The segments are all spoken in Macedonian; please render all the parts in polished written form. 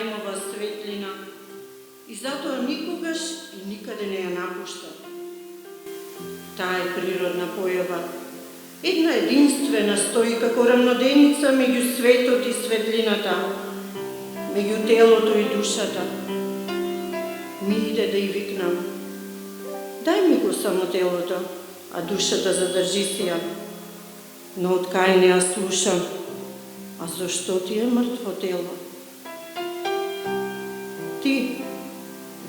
зајмова светлина и затоа никогаш и никаде не ја напушта. Таа е природна појава, една единствена стои како рамноденица меѓу светот и светлината, меѓу телото и душата. Ми иде да ја викнам: дај ми го само телото, а душата задржи си ја. Но од кај не ја слушам: а зашто ти е мртво тело? Ти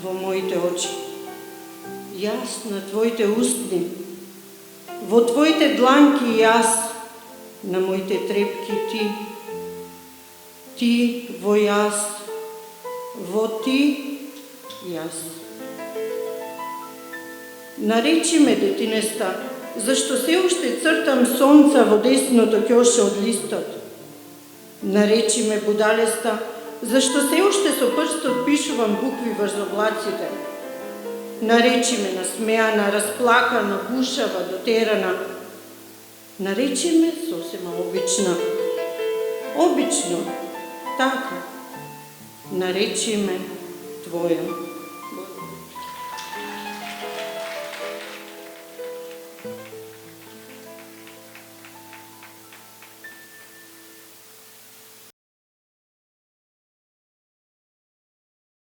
во моите очи, јас на твоите устни, во твоите дланки јас, на моите трепки ти, ти во јас, во ти јас. Наречи ме, детинеста, зашто се уште цртам сонца во десното ќоше од листот. Наречи ме, будалеста, зашто се уште со прстот пишувам букви врз облаците. Наречи ме насмеана, расплакана, гушава, дотерана. Наречи ме сосема обична. Обично, така. Наречи ме твоја.